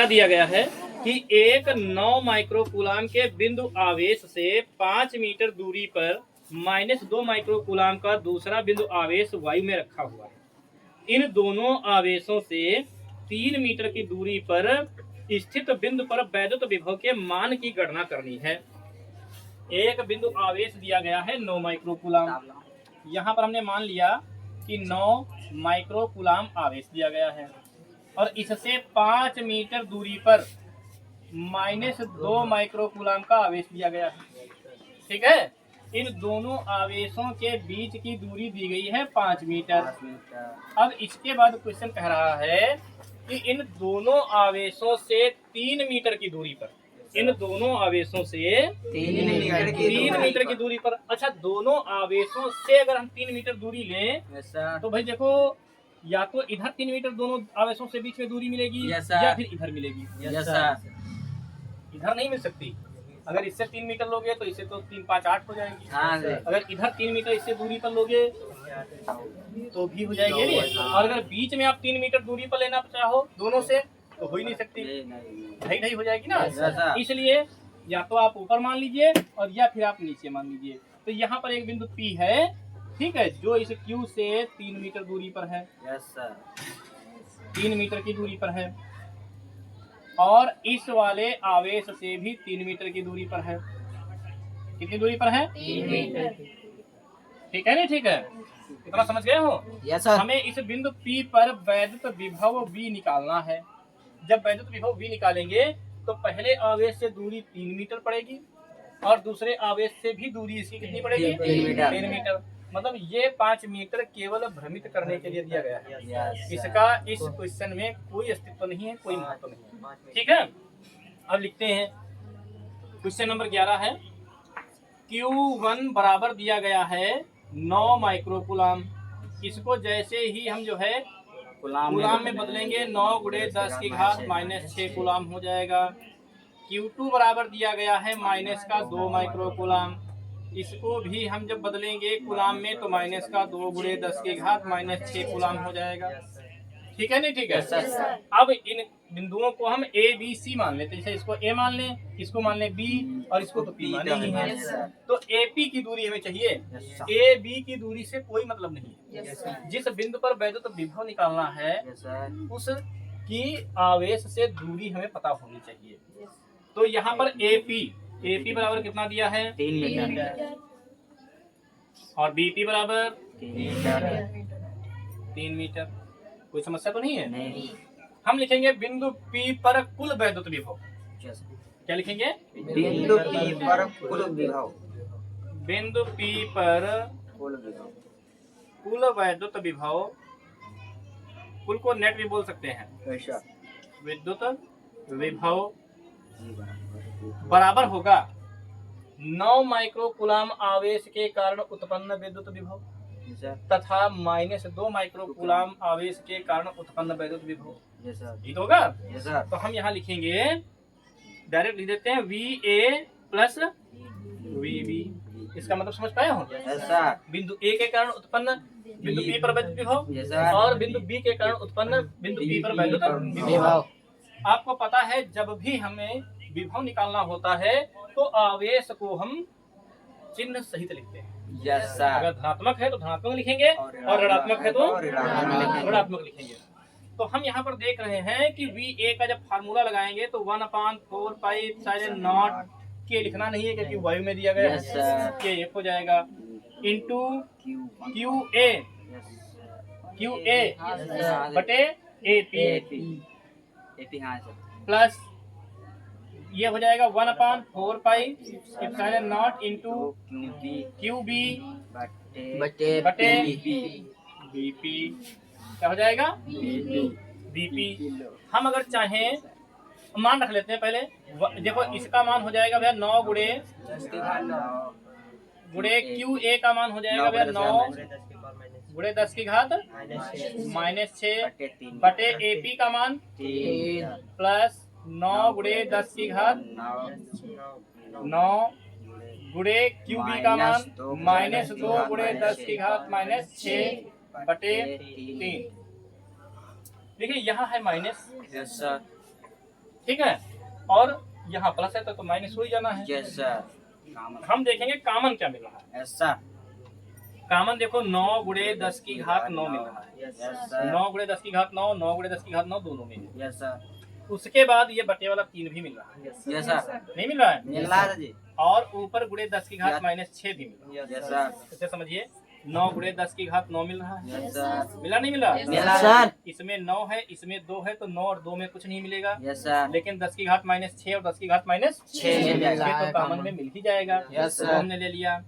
दिया गया है कि एक 9 माइक्रोकूलाम के बिंदु आवेश से 5 मीटर दूरी पर -2 माइक्रोकूलाम का दूसरा बिंदु आवेश वायु में रखा हुआ है। इन दोनों आवेशों से 3 मीटर की दूरी पर स्थित बिंदु पर वैद्युत विभव के मान की गणना करनी है। एक बिंदु आवेश दिया गया है 9 माइक्रोकूलाम। यहाँ पर हमने मान लिया कि 9 माइक्रोकूलाम आवेश दिया गया है और इससे 5 मीटर दूरी पर -2 माइक्रोकूलाम का आवेश दिया गया है। ठीक है, इन दोनों आवेशों के बीच की दूरी दी गई है 5 मीटर। अब इसके बाद क्वेश्चन कह रहा है कि इन दोनों आवेशों से 3 मीटर की दूरी पर, इन दोनों आवेशों से 3 मीटर की दूरी पर, अच्छा दोनों आवेशों से अगर हम 3 मीटर दूरी लें तो भाई देखो, या तो इधर 3 मीटर दोनों आवेशों से बीच में दूरी मिलेगी या फिर इधर मिलेगी। इधर नहीं मिल सकती। अगर इससे 3 मीटर लोगे तो इससे तो 3 5 8 हो जाएगी। अगर इधर 3 मीटर इससे दूरी पर लोगे तो भी हो जाएगी। और अगर बीच में आप 3 मीटर दूरी पर लेना चाहो दोनों से तो हो ही नहीं सकती, ढई हो जाएगी ना। इसलिए या तो आप ऊपर मान लीजिए और या फिर आप नीचे मान लीजिए। तो यहाँ पर एक बिंदु P है, ठीक है, जो इस Q से 3 मीटर दूरी पर है। 3 मीटर की दूरी पर है और इस वाले आवेश से भी 3 मीटर की दूरी पर है। कितनी दूरी पर है? 3 मीटर। ठीक है नहीं? ठीक है, इतना समझ गए हो? हमें इस बिंदु P पर वैद्युत विभव V निकालना है। जब वैद्युत विभव V निकालेंगे तो पहले आवेश से दूरी 3 मीटर पड़ेगी और दूसरे आवेश से भी दूरी इसकी कितनी पड़ेगी? 3 मीटर। मतलब ये 5 मीटर केवल भ्रमित करने के लिए दिया गया है। इसका इस क्वेश्चन में कोई अस्तित्व नहीं है, कोई महत्व नहीं है। ठीक है, अब लिखते हैं। क्वेश्चन नंबर 11 है, Q1 बराबर दिया गया है 9 माइक्रोकूलाम। इसको जैसे ही हम जो है कूलाम में बदलेंगे 9 × 10 की घात -6 कूलाम हो जाएगा। Q2 बराबर दिया गया है -2 माइक्रोकूलाम। इसको भी हम जब बदलेंगे कूलाम में तो -2 × 10 की घात -6 कूलाम हो जाएगा। ठीक है नहीं? ठीक है। अब इन बिंदुओं को हम A B C मान लेते हैं। जैसे इसको A मान लें, इसको मान लें B और इसको तो P माने ही है। तो AP की दूरी हमें चाहिए, AB की दूरी से कोई मतलब नहीं है। जिस बिंदु पर वैद्युत विभव निकालना है उस की आवेश से दूरी हमें पता होनी चाहिए। तो यहाँ पर AP बराबर कितना दिया है? 3 मीटर और BP बराबर 3 मीटर। कोई समस्या तो नहीं है? नहीं। हम लिखेंगे बिंदु P पर कुल वैद्युत विभव। क्या लिखेंगे? बिंदु P पर कुल विभव। बिंदु P पर कुल वैद्युत विभव, कुल को नेट भी बोल सकते हैं। विद्युत विभव बराबर होगा 9 माइक्रोकूलाम आवेश के कारण उत्पन्न विद्युत विभव तथा -2 माइक्रोकूलाम आवेश के कारण उत्पन्न वैद्युत विभव। ठीक होगा? तो हम यहाँ लिखेंगे, डायरेक्ट लिख देते हैं VA प्लस VB। इसका मतलब समझ पाए हो? बिंदु A के कारण उत्पन्न बिंदु P पर वैद्युत विभव और बिंदु B के कारण उत्पन्न बिंदु P पर वैद्युत विभव। आपको पता है जब भी हमें विभव निकालना होता है तो आवेश को हम चिन्ह सहित लिखते हैं। अगर धनात्मक है तो धनात्मक लिखेंगे और ऋणात्मक है तो ऋणात्मक लिखेंगे। तो हम यहाँ पर देख रहे हैं कि VA का जब फार्मूला लगाएंगे तो 1/4 पाई एप्सिलॉन नॉट के लिखना नहीं है क्योंकि वायु में दिया गया है, के 1 हो जाएगा इंटू QA बटे AP प्लस ये हो जाएगा 1/4 pi epsilon not into QB बटे BP। क्या हो जाएगा? BP। हम अगर चाहें मान रख लेते हैं पहले। देखो इसका मान हो जाएगा भैया 9 गुणे QA का मान हो जाएगा भैया 9 × 10 की घात -6 बटे AP का मान 3 प्लस 9 × 10 की घात 9 गुणे QB का मान -2 × 10 की घात -6 बटे 3। देखिए यहाँ है माइनस, ठीक है। और यहाँ प्लस है तो माइनस हो ही जाना है। Yes sir. हम देखेंगे कामन क्या मिल रहा है। Yes sir. कामन देखो 9 गुणे 10 की घात 9 मिल रहा है। Yes sir. 9 गुणे 10 की घात 9, 9 गुणे 10 की घात 9 दोनों में है। Yes sir. उसके बाद ये बटे वाला 3 भी मिल रहा है। Yes sir. नहीं मिल रहा है? मिल रहा है जी। और ऊपर गुणे 10 की घात माइनस 6 भी मिल रहा है। Yes sir. इसे समझिए 9 गुणे 10 की घात 9 मिल रहा है। Yes sir. मिला नहीं मिला? मिला सर। इसमें 9 है, इसमें 2 है, तो 9 और 2 में कुछ नहीं मिलेगा। Yes sir. लेकिन 10 की घात माइनस 6 और 10 की घात माइनस 6 मिल जाएगा। तो कामन में मिल ही जाएगा। यस तो सर। हमने ले लिया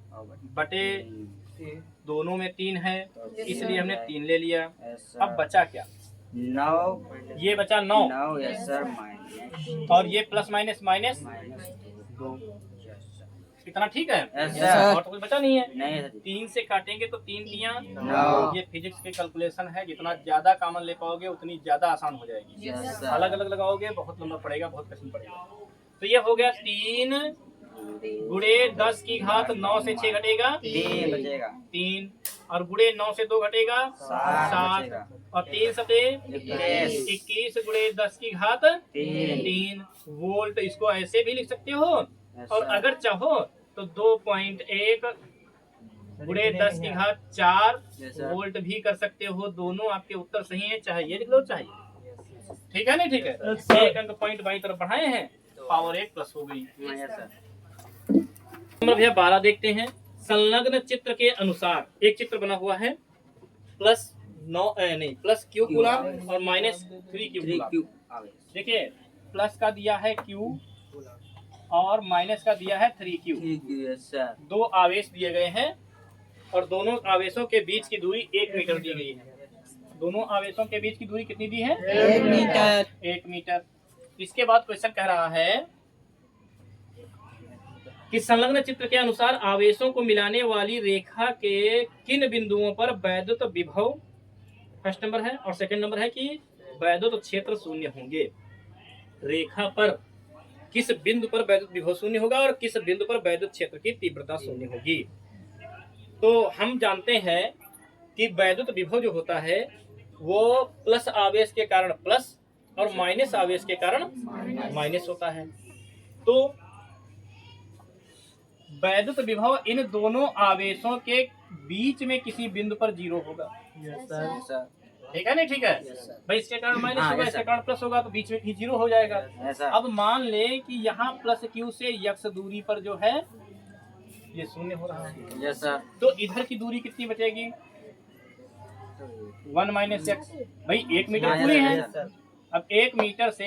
बटे दोनों में 3 है, इसलिए हमने 3 ले लिया। यस अब सर। बचा क्या? 9। ये बचा 9 9 यस सर माइनस और ये प्लस माइनस माइनस 2। इतना ठीक है? Yes sir. और तो कुछ बचा नहीं है। नहीं सर। 3 से काटेंगे तो 3 दिया। 9। ये फिजिक्स के कैलकुलेशन है, जितना ज्यादा कॉमन ले पाओगे उतनी ज्यादा आसान हो जाएगी। Yes sir. अलग अलग लगाओगे बहुत लंबा पड़ेगा, बहुत कठिन पड़ेगा। तो ये हो गया 3 गुणे 10 की घात 9 से 6 घटेगा 3 बचेगा। 3 और गुणे 9 से 2 घटेगा 7 7 बचेगा। और 3 सते 21। 21 गुणे 10 की घात 3 वोल्ट। इसको ऐसे भी लिख सकते हो यस और सर। अगर चाहो तो 2.1 गुणे 10 की घात 4 यस सर। वोल्ट भी कर सकते हो। दोनों आपके उत्तर सही है, चाहे ये लिख लो चाहे ये। ठीक है नहीं? ठीक है। एक अंक पॉइंट बाई तरफ बढ़ाए हैं, पावर 1 प्लस हो गई। Yes sir. नंबर भैया 12 देखते हैं। संलग्न चित्र के अनुसार एक चित्र बना हुआ है प्लस 9 नहीं प्लस क्यू कूलम और माइनस 3 क्यू 3 कूलम। क्यू आवे। देखिए प्लस का दिया है क्यू और माइनस का दिया है 3 क्यू। Yes sir. दो आवेश दिए गए हैं और दोनों आवेशों के बीच की दूरी 1 मीटर दी गई है। दोनों आवेशों के बीच की दूरी कितनी दी है? 1 मीटर। 1 मीटर। इसके बाद क्वेश्चन कह रहा है कि संलग्न चित्र के अनुसार आवेशों को मिलाने वाली रेखा के किन बिंदुओं पर वैद्युत विभव, फर्स्ट नंबर है, और सेकंड नंबर है कि वैद्युत क्षेत्र शून्य होंगे। रेखा पर किस बिंदु पर वैद्युत विभव शून्य होगा और किस बिंदु पर वैद्युत क्षेत्र की तीव्रता शून्य होगी। तो हम जानते हैं कि वैद्युत विभव जो होता है वो प्लस आवेश के कारण प्लस और माइनस आवेश के कारण माइनस होता है। तो वैद्युत विभव इन दोनों आवेशों के बीच में किसी बिंदु पर 0 होगा। Yes sir. ठीक है नहीं? ठीक है भाई। इसके कारण माइनस होगा, इसके कारण प्लस होगा, तो बीच में कहीं 0 हो जाएगा। Yes sir. अब मान ले कि यहाँ प्लस क्यू से यक्स दूरी पर जो है ये शून्य हो रहा है। Yes sir. तो इधर की दूरी कितनी बचेगी? 1 माइनस एक्स। भाई 1 मीटर पूरी है। अब 1 मीटर से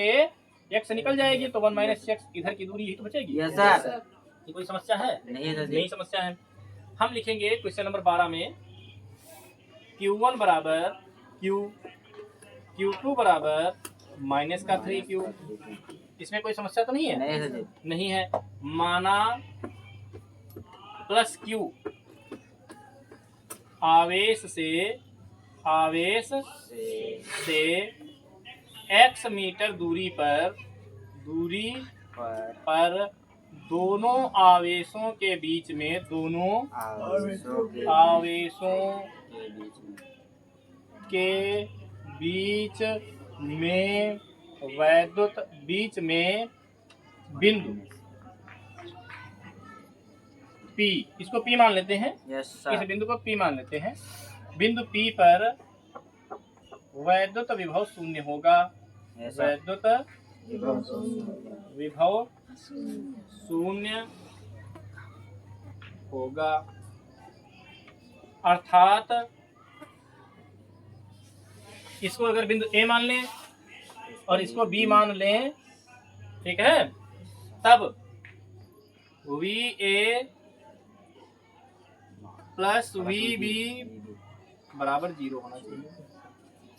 एक्स निकल जाएगी तो 1 माइनस एक्स, इधर की दूरी ही तो बचेगी। Yes sir. ये कोई समस्या है? नहीं सर। नहीं समस्या है। हम लिखेंगे क्वेश्चन नंबर 12 में Q1 बराबर Q, Q2 बराबर माइनस का 3Q। इसमें कोई समस्या तो नहीं है? नहीं सर। नहीं है। माना प्लस Q आवेश से x मीटर दूरी पर दोनों आवेशों के बीच में वैद्युत बिंदु P, इसको P मान लेते हैं। यस इस सर। बिंदु को P मान लेते हैं। बिंदु P पर वैद्युत विभव शून्य होगा। Yes sir. वैद्युत विभव शून्य होगा, अर्थात इसको अगर बिंदु A मान लें और इसको B मान लें, ठीक है, तब VA प्लस VB बराबर 0 होना चाहिए।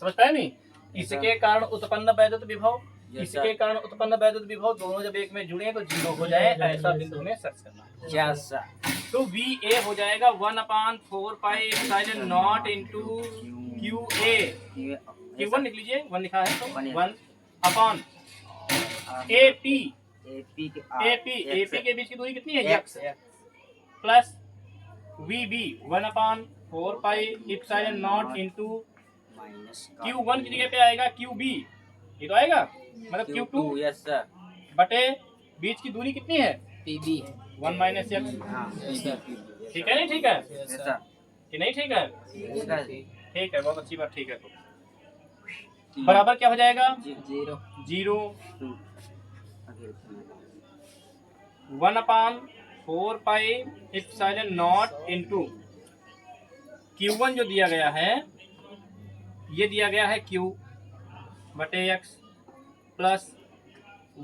समझ पाए नहीं? इसके कारण उत्पन्न वैद्युत विभव, इसके कारण उत्पन्न वैद्युत विभव दोनों जब एक में जुड़े तो 0 हो जाए, ऐसा बिंदु हमें सर्च करना है। Yes sir. तो VA हो जाएगा 1/4 pi epsilon not into QA। Q1 लिख लीजिए, 1 लिखा है तो 1 अपॉन AP के बीच की दूरी कितनी है? x plus VB 1/4 pi epsilon not into Q1 की जगह पे आएगा QB, ये तो आएगा मतलब Q2 यस सर बटे बीच की दूरी कितनी है पीबी 1 माइनस एक्स। ठीक है नहीं ठीक है यस सर कि नहीं ठीक है? ठीक है ठीक है, बहुत अच्छी बात। ठीक है, तो बराबर क्या हो जाएगा? 0 zero 1/4 pi epsilon not into Q1 जो दिया गया है, ये दिया गया है Q बटे x plus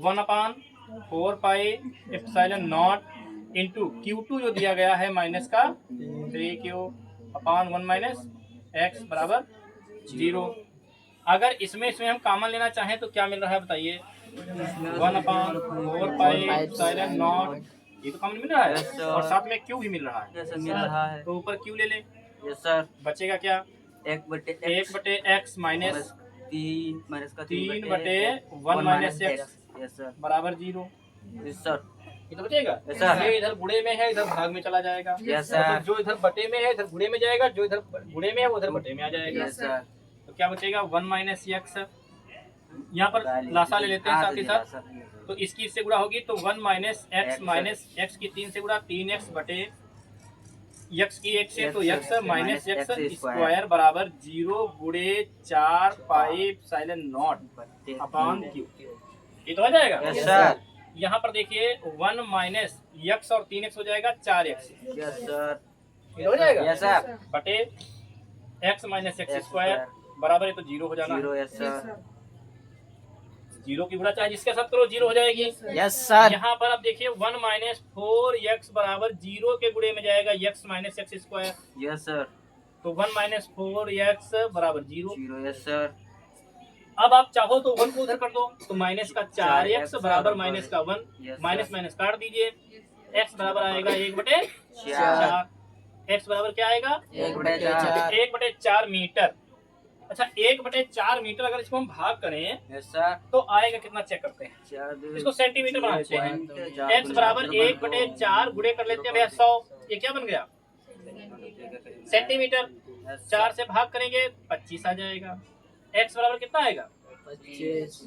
1/4 pi epsilon not into Q2 जो दिया गया है माइनस का 3Q/1 माइनस एक्स बराबर 0। अगर इसमें हम कॉमन लेना चाहें तो क्या मिल रहा है बताइए? 1/4 पाई एप्सिलॉन नॉट, ये तो कॉमन मिल रहा है Yes, sir. और साथ में Q भी मिल रहा है, यस मिल रहा है तो ऊपर Q ले ले, यस सर बचेगा क्या? 1 बटे 1 बटे एक्स माइनस 3 माइनस का 3 बटे 1 माइनस एक्स यस सर बराबर 0। यस सर ये तो बचेगा। Yes, sir. ये इधर गुणे में है, इधर भाग में चला जाएगा। Yes, sir. मतलब जो इधर बटे में है इधर गुणे में जाएगा, जो इधर गुणे में है वो उधर बटे में आ जाएगा। यस सर तो क्या बचेगा? 1 माइनस एक्स। यहाँ पर लासा ले लेते हैं साथ ही साथ, तो इसकी इससे गुणा होगी तो 1 माइनस एक्स की 3 से गुणा 3x बटे x की 1 से तो x माइनस एक्स स्क्वायर बराबर 0 गुणे 4 pi epsilon not upon Q। ये तो हो जाएगा। यस सर यहाँ पर देखिए 1 माइनस x और 3x हो जाएगा 4x। यस सर ये हो जाएगा यस सर बटे x माइनस एक्स स्क्वायर बराबर है तो 0 हो जाना। 0 यस सर 0 की गुणा चाहे जिसके साथ करो 0 हो जाएगी। यस सर यहाँ पर आप देखिए 1 माइनस 4x बराबर 0 के गुणे में जाएगा x minus x square, yes sir तो 1 माइनस 4x बराबर 0। 0 यस सर अब आप चाहो तो 1 को उधर कर दो तो माइनस का 4x बराबर माइनस का 1, Yes, माइनस sir. माइनस काट दीजिए, x बराबर आएगा 1 बटे 4 4। x बराबर क्या आएगा? 1 बटे 4 1 बटे 4 मीटर। अच्छा 1 बटे 4 मीटर अगर इसको हम भाग करें यस सर तो आएगा कितना चेक करते हैं। 4 इसको सेंटीमीटर बना देते हैं। x बराबर 1 बटे 4 गुणे कर लेते हैं भैया 100, ये क्या बन गया? सेंटीमीटर। 4 से भाग करेंगे 25 आ जाएगा। x बराबर कितना आएगा?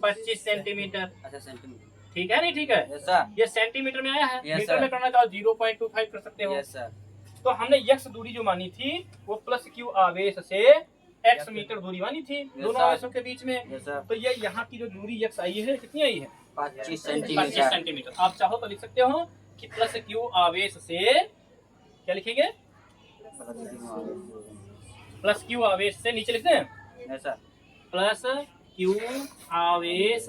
25 सेंटीमीटर। अच्छा सेंटीमीटर ठीक है नहीं ठीक है? यस सर ये सेंटीमीटर में आया है। Yes, metre sir. में करना चाहो 0.25 कर सकते हो। यस सर तो हमने x दूरी जो मानी थी वो प्लस q आवेश से x मीटर दूरी मानी थी दोनों sir. आवेशों के बीच में। यस सर तो ये यहाँ की जो दूरी x आई है कितनी आई है? 25 25 सेंटीमीटर सेंटीमीटर। आप चाहो तो लिख सकते हो कि प्लस q आवेश से क्या लिखेंगे? प्लस q आवेश से नीचे लिखते हैं यस सर प्लस q आवेश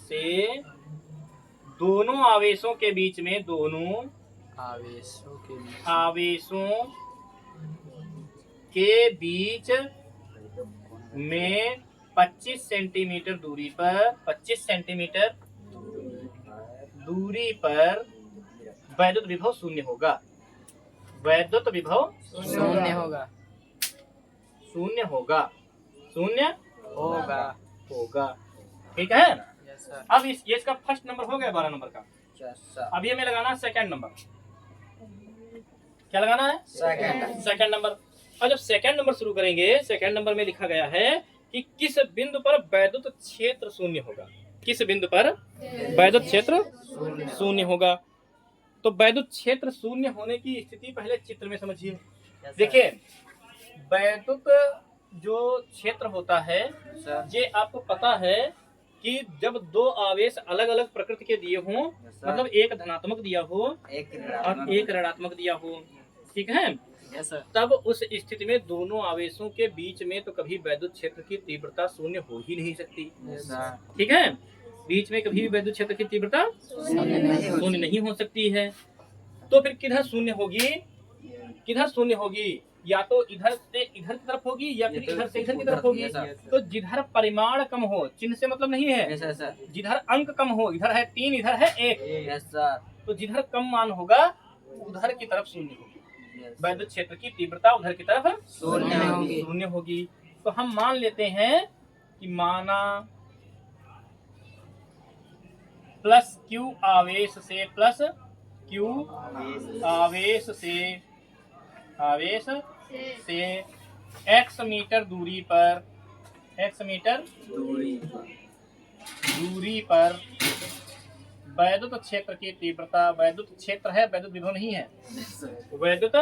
से दोनों आवेशों के बीच में, दोनों आवेशों के बीच में 25 सेंटीमीटर दूरी पर 25 सेंटीमीटर दूरी पर वैद्युत विभव शून्य होगा। वैद्युत विभव शून्य होगा शून्य होगा शून्य होगा होगा। ठीक है। यस सर अब ये इसका फर्स्ट नंबर हो गया 12 नंबर का। यस सर अभी हमें लगाना है सेकंड नंबर। क्या लगाना है? Second number. और जब सेकंड नंबर शुरू करेंगे, सेकंड नंबर में लिखा गया है कि किस बिंदु पर वैद्युत क्षेत्र शून्य होगा। किस बिंदु पर वैद्युत क्षेत्र शून्य होगा। तो वैद्युत क्षेत्र शून्य होने की स्थिति पहले चित्र में समझिए। देखिए वैद्युत जो क्षेत्र होता है सर ये आपको पता है कि जब दो आवेश अलग अलग प्रकृति के दिए हों, मतलब एक धनात्मक दिया हो और एक ऋणात्मक दिया हो, ठीक है, यस सर तब उस स्थिति में दोनों आवेशों के बीच में तो कभी वैद्युत क्षेत्र की तीव्रता शून्य हो ही नहीं सकती। यस सर ठीक है, बीच में कभी भी वैद्युत क्षेत्र की तीव्रता शून्य नहीं हो सकती है। तो फिर किधर शून्य होगी? किधर शून्य होगी? या तो इधर से इधर की तरफ होगी या फिर इधर से इधर की तरफ होगी। तो जिधर परिमाण कम हो, चिन्ह से मतलब नहीं है, यस सर जिधर अंक कम हो, इधर है 3 इधर है 1, यस सर तो जिधर कम मान होगा उधर की तरफ शून्य होगी। वैद्युत क्षेत्र की तीव्रता उधर की तरफ शून्य होगी। तो हम मान लेते हैं कि माना प्लस q आवेश से प्लस q आवेश से x मीटर दूरी पर x मीटर दूरी दूरी पर वैद्युत क्षेत्र की तीव्रता, वैद्युत क्षेत्र है, वैद्युत विभव नहीं है, वैद्युत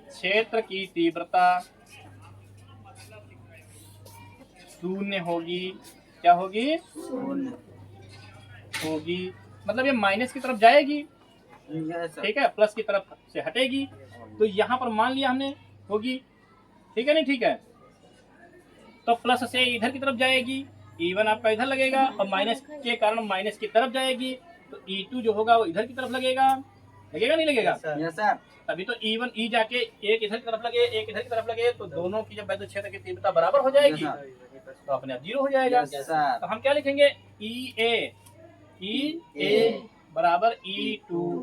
क्षेत्र की तीव्रता शून्य होगी। क्या होगी? होगी मतलब ये माइनस की तरफ जाएगी, ठीक है, प्लस की तरफ से हटेगी। तो यहाँ पर मान लिया हमने होगी, ठीक है नहीं, ठीक है। तो प्लस से इधर की तरफ जाएगी, E1 आपका इधर लगेगा और माइनस के कारण माइनस की तरफ जाएगी, तो E2 जो होगा वो इधर की तरफ लगेगा, लगेगा नहीं लगेगा? Yes sir. तभी तो E1 E जाके एक इधर की तरफ लगे, एक इधर की तरफ लगे, तो दोनों की जब वैद्युत क्षेत्र की तीव्रता बराबर हो जाएगी तो अपने आप 0 हो जाएगा। Yes sir. तो हम क्या लिखेंगे? EA बराबर E2,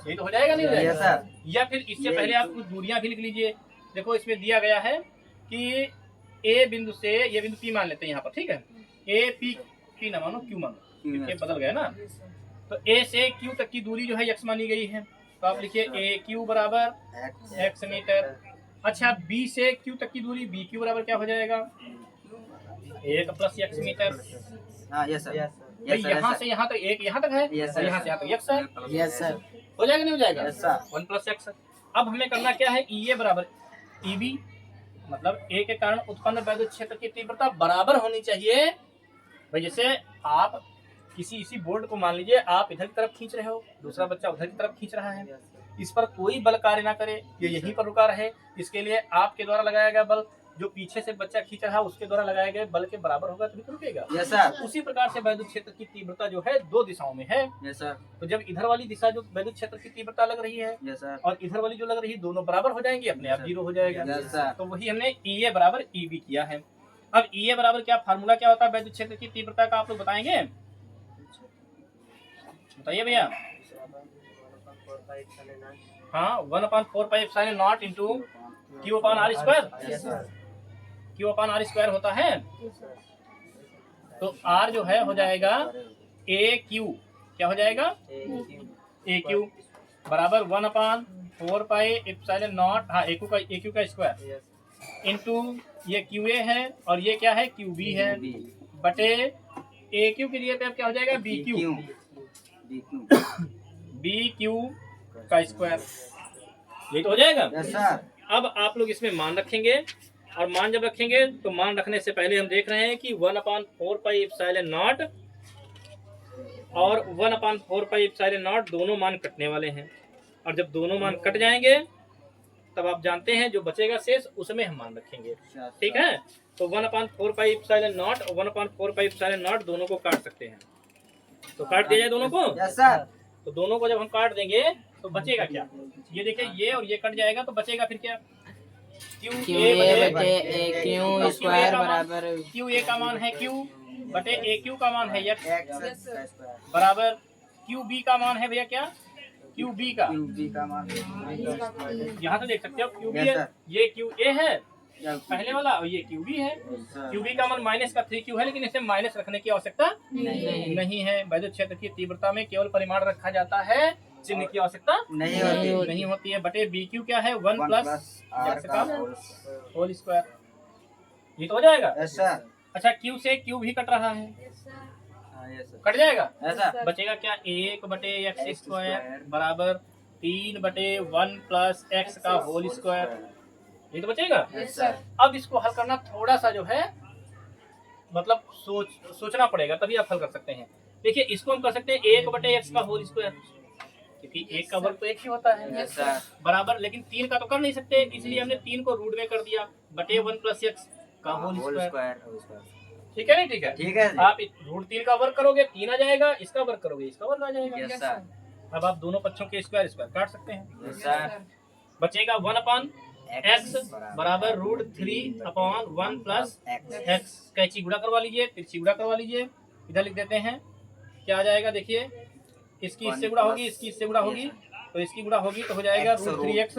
ये तो हो जाएगा नहीं हो यस जाएगा? सर। या फिर इससे पहले आप कुछ दूरियां भी लिख लीजिए। देखो इसमें दिया गया है कि ए बिंदु से, ये बिंदु P मान लेते हैं यहाँ पर, ठीक है, ए पी ना मानो, Q मानो, ये बदल गया ना। तो A से Q तक की दूरी जो है x मानी गई है, तो आप लिखिए AQ बराबर x मीटर। अच्छा, B से Q तक की दूरी BQ बराबर क्या हो जाएगा? 1 प्लस x मीटर। हाँ यस सर। भाई यहाँ से यहाँ तक, एक यहाँ तक है Yes, और sir. यहाँ से यहाँ तक x है, यस सर। हो जाएगा नहीं हो जाएगा? Yes, sir. 1 plus x। अब हमें करना क्या है? EA बराबर EB, मतलब A के कारण उत्पन्न वैद्युत क्षेत्र की तीव्रता बराबर होनी चाहिए। भाई जैसे आप किसी इसी बोर्ड को मान लीजिए आप इधर की तरफ खींच रहे हो, दूसरा बच्चा उधर की तरफ खींच रहा है, इस पर कोई बल कार्य ना करे, ये यहीं पर रुका रहे, इसके लिए आपके द्वारा लगाया गया बल जो पीछे से बच्चा खींच रहा है उसके द्वारा लगाए गए बल के बराबर होगा तभी तो रुकेगा। Yes sir. उसी प्रकार से वैद्युत क्षेत्र की तीव्रता जो है दो दिशाओं में है। Yes sir. तो जब इधर वाली दिशा जो वैद्युत क्षेत्र की तीव्रता लग रही है यस सर। और इधर वाली जो लग रही है, दोनों बराबर हो जाएंगे, अपने आप 0 हो जाएगा। Yes sir. तो वही हमने EA बराबर EB किया है। अब EA बराबर क्या फार्मूला क्या होता है वैद्युत क्षेत्र की तीव्रता का, आप लोग बताएंगे? बताइए भैया। हाँ, 1/4πε0 into Q/R²। Yes sir. Q/R² होता है। तो R जो है हो जाएगा AQ, क्या हो जाएगा? AQ बराबर 1/4πε0, हाँ AQ का स्क्वायर इंटू ये QA है और ये क्या है? QB है, बटे AQ के लिए पे अब क्या हो जाएगा? BQ का स्क्वायर, ये तो हो जाएगा। Yes sir. अब आप लोग इसमें मान रखेंगे, और मान जब रखेंगे तो मान रखने से पहले हम देख रहे हैं कि 1/4πε0 और 1/4πε0 दोनों मान कटने वाले हैं, और जब दोनों मान कट जाएंगे तब आप जानते हैं जो बचेगा शेष उसमें हम मान रखेंगे, ठीक है। तो 1/4πε0 और 1/4πε0 दोनों को काट सकते हैं, तो काट दिया जाए दोनों को। Yes sir. तो दोनों को जब हम काट देंगे तो बचेगा क्या? ये देखिए, ये और ये कट जाएगा तो बचेगा फिर क्या? QA बटे AQ स्क्वायर बराबर QA का मान है Q बटे AQ का मान है x एक्स बराबर QB का मान है भैया क्या? QB का, का मान यहाँ तो देख सकते हो QB Yes, है, sir. ये QA है पहले वाला और ये QB है। सर। QB का मान माइनस का 3Q है, लेकिन इसे माइनस रखने की आवश्यकता नहीं है। वैद्युत क्षेत्र की तीव्रता में केवल परिमाण रखा जाता है, चिन्ह की आवश्यकता नहीं होती है। बटे BQ क्या है? 1 प्लस R का होल स्क्वायर, ये तो हो जाएगा। Yes sir. अच्छा, Q से Q भी कट रहा है, हाँ यस सर। कट जाएगा। ऐसा बचेगा क्या? 1 बटे x स्क्वायर बराबर 3 बटे 1 प्लस x का होल स्क्वायर, ये तो बचेगा। Yes sir. अब इसको हल करना थोड़ा सा जो है मतलब सोचना पड़ेगा, तभी आप हल कर सकते हैं। देखिए, इसको हम कर सकते हैं 1 बटे x का होल स्क्वायर, क्योंकि 1 का वर्ग तो 1 ही होता है यस सर। बराबर, लेकिन 3 का तो कर नहीं सकते, इसलिए हमने 3 को रूट में कर दिया, बटे 1 प्लस x का होल स्क्वायर। ठीक है नहीं? ठीक है, ठीक है। आप √3 का वर्ग करोगे 3 आ जाएगा, इसका वर्ग करोगे इसका वर्ग आ जाएगा। Yes sir. अब आप दोनों पक्षों के स्क्वायर स्क्वायर काट सकते हैं। Yes sir. बचेगा 1/x बराबर √3/1 प्लस x। कैची गुणा करवा लीजिए, तिरछी गुणा करवा लीजिए, इधर लिख देते हैं। क्या आ जाएगा? देखिए, इसकी इससे गुणा होगी, इसकी इससे गुणा होगी, तो इसकी गुणा होगी तो हो जाएगा √3x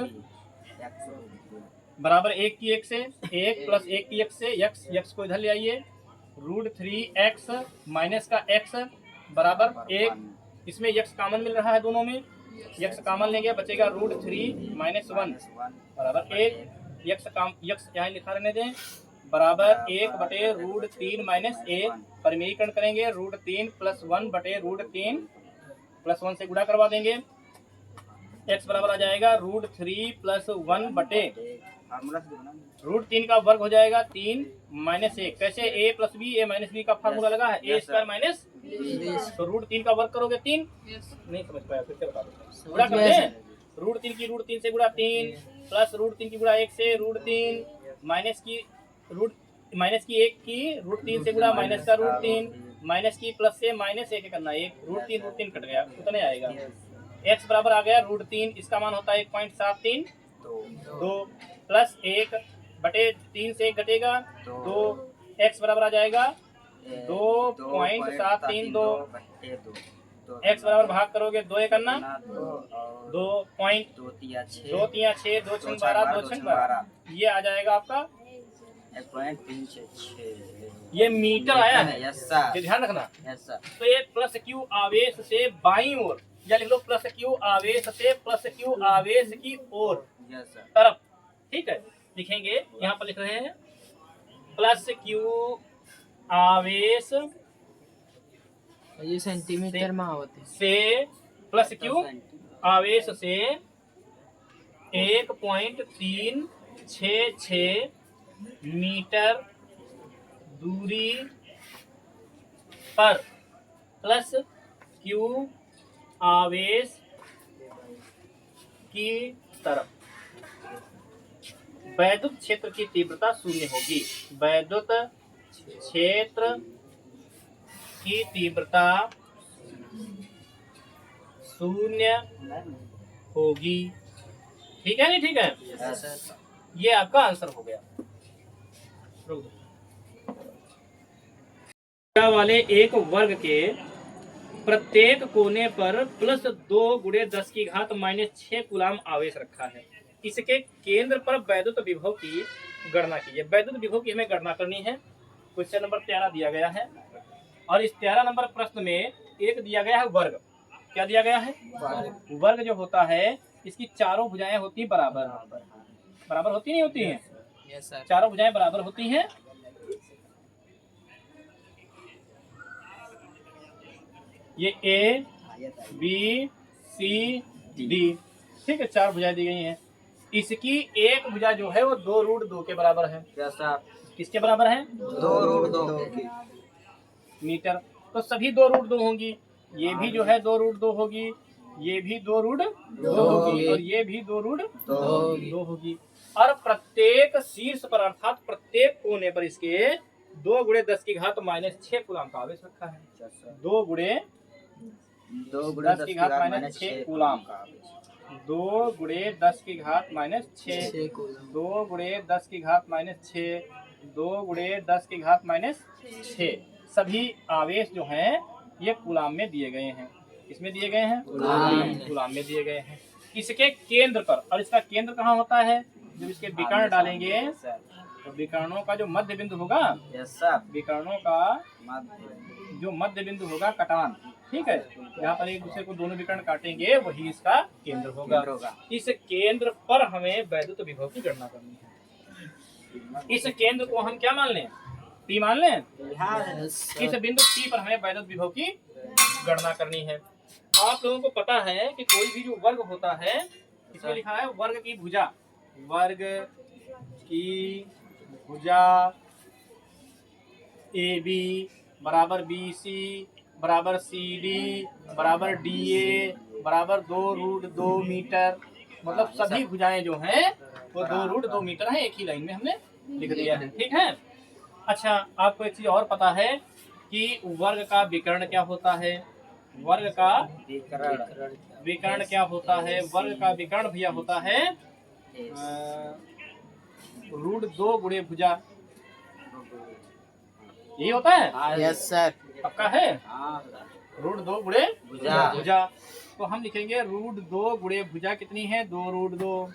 बराबर 1 की x से 1 प्लस 1 की x से x को इधर ले आइए, √3x माइनस का x बराबर 1, इसमें x कॉमन मिल रहा है, दोनों में x कॉमन लेंगे, बचेगा √3 - 1 बराबर 1। यक्स यहाँ लिखा रहने दें बराबर 1/√3 - a। परिमेयीकरण करेंगे √3 + 1/√3 + 1 से गुणा करवा देंगे। x बराबर आ जाएगा √3 + 1/√3 का वर्ग हो जाएगा 3 - 1। कैसे a + b a - b का फार्मूला लगा है a² - तो √3 का वर्ग करोगे 3। नहीं समझ पाया फिर से बता दो। गुणा करते हैं √3 की √3 से गुणा 3 प्लस √3 की गुणा 1 से √3 माइनस की 1 की √3 से गुणा माइनस का √3 माइनस की प्लस से -1 करना 1 √3 कट गया उतने आएगा। x बराबर आ गया √3 इसका मान होता है 1.73 2 प्लस 1/3 से 1 घटेगा 2 x बराबर आ जाएगा 2.732 x बराबर भाग करोगे 2 करना 2 पॉइंट 2 3 6 2 6 12 2 6 12 ये आ जाएगा आपका 1.366 ये मीटर आया है। यस सर ये ध्यान रखना। यस सर तो ये प्लस क्यू आवेश से बाईं ओर या लिख लो प्लस क्यू आवेश से प्लस क्यू आवेश की ओर यस सर तरफ। ठीक है लिखेंगे यहाँ पर लिख रहे हैं प्लस क्यू आवेश ये सेंटीमीटर में होते से प्लस क्यू आवेश से 1.366 मीटर दूरी पर प्लस क्यू आवेश की तरफ वैद्युत क्षेत्र की तीव्रता 0 होगी। वैद्युत क्षेत्र की तीव्रता 0 होगी। ठीक है नहीं ठीक है यस सर ये आपका आंसर हो गया। वाले एक वर्ग के प्रत्येक कोने पर प्लस 2 × 10⁻⁻6 कूलाम आवेश रखा है। इसके केंद्र पर वैद्युत विभव की गणना कीजिए। वैद्युत विभव की हमें गणना करनी है। क्वेश्चन नंबर 13 दिया गया है और इस 13 नंबर प्रश्न में एक दिया गया है वर्ग। क्या दिया गया है वर्ग जो होता है इसकी चारों भुजाएं होती बराबर बराबर होती नहीं होती हैं। यस सर चारों भुजाएं बराबर होती हैं। ये ए बी सी डी ठीक है 4 भुजाएं दी गई हैं। इसकी एक भुजा जो है वो 2√2 के बराबर है। यस सर किसके बराबर है 2√2 मीटर। तो सभी 2√2 होंगी। ये भी जो है 2√2 होगी ये भी 2√2 होगी और ये भी 2√2 होगी। और प्रत्येक शीर्ष पर अर्थात प्रत्येक कोने पर इसके 2 × 10⁻⁻6 कूलाम का आवेश रखा है। 2 × 10⁻⁻6 कूलाम का आवेश 2 × 10⁻⁻6 2 × 10⁻⁻6 2 × 10⁻⁻6 सभी आवेश जो हैं ये कूलाम में दिए गए हैं। किसमें दिए गए हैं कूलाम में दिए गए हैं। इसके केंद्र पर और इसका केंद्र कहाँ होता है जब इसके विकर्ण डालेंगे तो विकर्णों का जो मध्य बिंदु होगा यस सर विकर्णों का जो मध्य बिंदु होगा कटान ठीक है यहाँ पर एक दूसरे को दोनों विकर्ण काटेंगे वही इसका केंद्र होगा। इस केंद्र पर हमें वैद्युत विभव की गणना करनी है। इस केंद्र को हम क्या मान लें P मान लें। इस बिंदु P पर हमें वैद्युत विभव की गणना करनी है। आप लोगों को पता है कि कोई भी जो वर्ग होता है इसमें लिखा है वर्ग की भुजा AB बराबर BC बराबर CD बराबर DA बराबर 2√2 मीटर। मतलब सभी भुजाएं जो हैं वो 2√2 मीटर है। एक ही लाइन में हमने लिख दिया है। ठीक है अच्छा आपको एक चीज और पता है कि वर्ग का विकर्ण क्या होता है। वर्ग का विकर्ण क्या होता है। वर्ग का विकर्ण भैया होता है √2 × भुजा यही होता है। यस सर पक्का है √2 × भुजा। तो हम लिखेंगे √2 × भुजा कितनी है 2√2।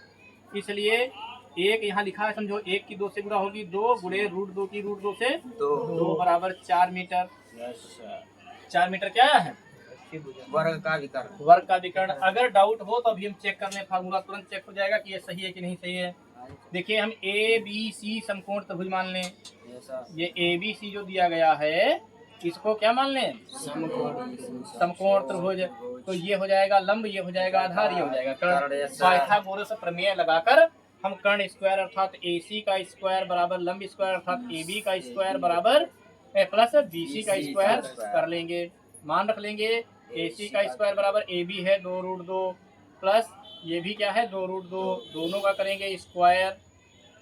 इसलिए एक यहाँ लिखा है समझो 1 की 2 से गुणा होगी 2 × √2 की √2 से 2 बराबर 4 मीटर। 4 मीटर क्या आया है वर्ग का विकर्ण। वर्ग का विकर्ण। अगर डाउट हो तो अभी हम चेक कर लें फार्मूला तुरंत चेक हो जाएगा कि ये सही है कि नहीं सही है। देखिए हम ए बी सी समकोण त्रिभुज मान लें। Yes sir. ये ए बी सी जो दिया गया है इसको क्या मान लें? समकोण त्रिभुज। तो ये हो जाएगा लंब, ये हो जाएगा आधार, ये हो जाएगा कर्ण। पाइथागोरस प्रमेय लगाकर हम कर्ण स्क्वायर अर्थात AC का स्क्वायर बराबर लंब स्क्वायर अर्थात AB का स्क्वायर बराबर प्लस BC का स्क्वायर कर लेंगे। मान रख लेंगे AC का स्क्वायर बराबर AB है 2√2 प्लस ये भी क्या है 2√2, दोनों का करेंगे स्क्वायर।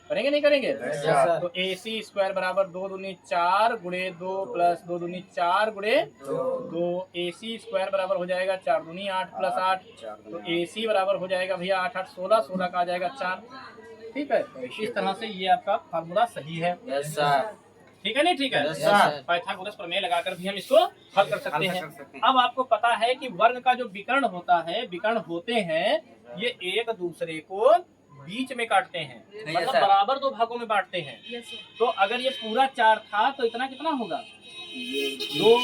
करेंगे नहीं करेंगे? सर। तो AC स्क्वायर बराबर 2 दूनी 4 गुणे 2 प्लस 2 दूनी 4 गुणे 2। AC स्क्वायर बराबर हो जाएगा 4 दूनी 8 प्लस 8। तो AC बराबर हो जाएगा भैया 8 8 16, 16 का आ जाएगा 4। ठीक है, इस तरह से ये आपका फार्मूला सही है। Yes sir. ठीक है नहीं? ठीक है, यस सर। पाइथागोरस प्रमेय लगाकर भी हम इसको हल कर सकते हैं। हैं। अब आपको पता है कि वर्ग का जो विकर्ण होता है, विकर्ण होते हैं ये एक दूसरे को बीच में काटते हैं, नहीं, मतलब सर। बराबर दो भागों में बांटते हैं। तो अगर ये पूरा 4 था तो इतना कितना होगा? ये 2।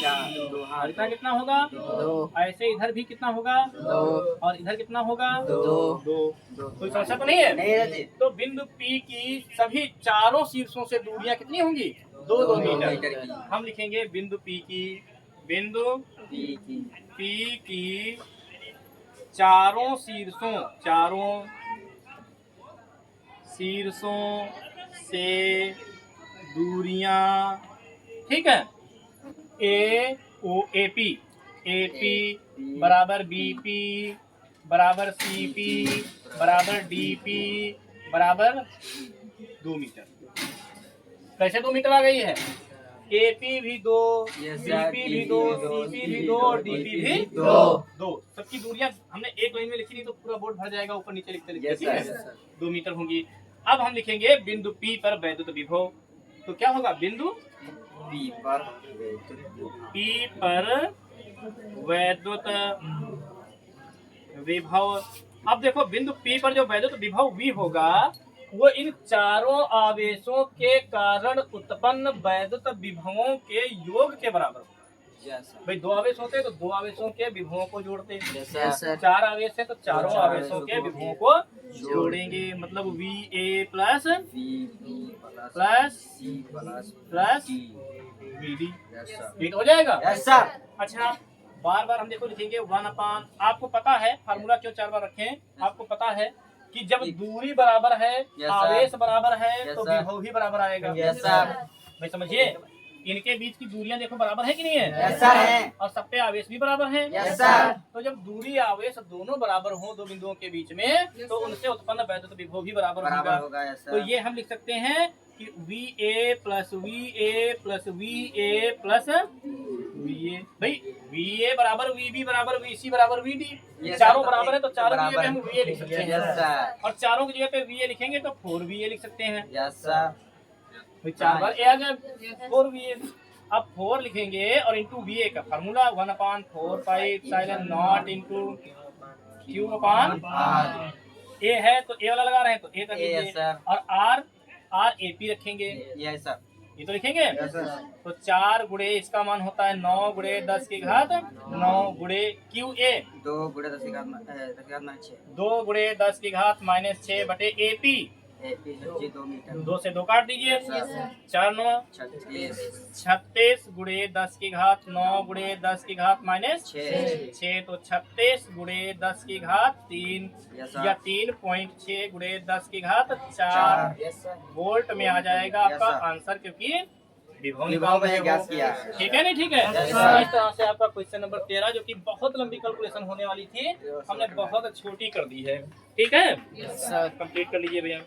दो हाँ और इतना कितना होगा? 2 ऐसे इधर भी कितना होगा? 2 और इधर कितना होगा? 2 कोई समस्या तो नहीं है? नहीं रहती। तो बिंदु P की सभी चारों शीर्षों से दूरियां कितनी होंगी? 2-2 मीटर की। हम लिखेंगे बिंदु बिंदु की। P की चारों शीर्षों से दूरियां, ठीक है, AP बराबर BP बराबर CP बराबर DP बराबर 2 मीटर। कैसे 2 मीटर आ गई है? AP भी 2, Yes, sir. BP भी 2, CP भी 2 और DP भी 2। सबकी दूरियां हमने एक लाइन में लिखी नहीं तो पूरा बोर्ड भर जाएगा, ऊपर नीचे लिखते लिखते। Yes, ठीक है, sir. 2 मीटर होंगी। अब हम लिखेंगे बिंदु P पर वैद्युत विभव। तो क्या होगा? बिंदु P पर वैद्युत विभव। अब देखो बिंदु P पर जो वैद्युत विभव V होगा वो इन चारों आवेशों के कारण उत्पन्न वैद्युत विभवों के योग के बराबर होगा। यस भाई 2 आवेश होते हैं तो 2 आवेशों के विभवों को जोड़ते हैं। यस यस सर 4 आवेश है तो चारों आवेशों के विभवों को जोड़ेंगे, मतलब VA plus plus C plus plus D। VD। Yes sir. ठीक हो जाएगा? Yes sir. अच्छा, बार बार हम देखो लिखेंगे 1/। आपको पता है फार्मूला क्यों 4 बार रखें? आपको पता है कि जब दूरी बराबर है, Yes, आवेश sir. बराबर है Yes, तो sir. विभव भी बराबर आएगा। Yes sir. भाई समझिए, इनके बीच की दूरियां देखो बराबर है कि नहीं है? यस सर है। और सब पे आवेश भी बराबर है। Yes sir. तो जब दूरी आवेश दोनों बराबर हो दो बिंदुओं के बीच में तो उनसे उत्पन्न वैद्युत विभव भी बराबर बराबर होगा। होगा। यस तो सर। ये हम लिख सकते हैं कि VA plus VA plus VA plus VA। भाई VA बराबर VB बराबर VC बराबर VD। Yes, चारों sir, बराबर है तो चारों की जगह पे हम बराबर। VA लिख सकते यस हैं, सर। और चारों की जगह पे VA लिखेंगे तो 4VA लिख सकते हैं। Yes sir. भाई 4 बार A आ गया 4VA। अब 4 लिखेंगे और इंटू VA का formula 1/4 pi epsilon not into Q/R। A है तो A वाला लगा रहे हैं तो A कर Yes, लीजिए, sir. और R AP रखेंगे, यस सर। ये तो लिखेंगे। Yes sir. तो 4 गुणे इसका मान होता है 9 गुणे 10 की घात 9 गुणे QA 2 गुणे 10 की घात में 6। 2 गुणे 10 की घात -6 बटे AP। AP 2 metre. 2 से 2 काट दीजिए, 4 9 36 36 गुणे 10 की घात 9 गुणे 10 की घात छः। -6 तो 36 गुणे 10 की घात 3 यस सर। या 3.6 गुणे 10 की घात 4 4। Yes sir. वोल्ट में आ जाएगा Yes, आपका sir. आंसर, क्योंकि विभव विभव में निकाल ज्ञात रहे किया हो। है। ठीक है नहीं? ठीक है, Yes, sir. इस तरह से आपका क्वेश्चन नंबर 13 जो कि बहुत लंबी कैलकुलेशन होने वाली थी हमने बहुत छोटी कर दी है। ठीक है, सर कंप्लीट कर लीजिए भैया।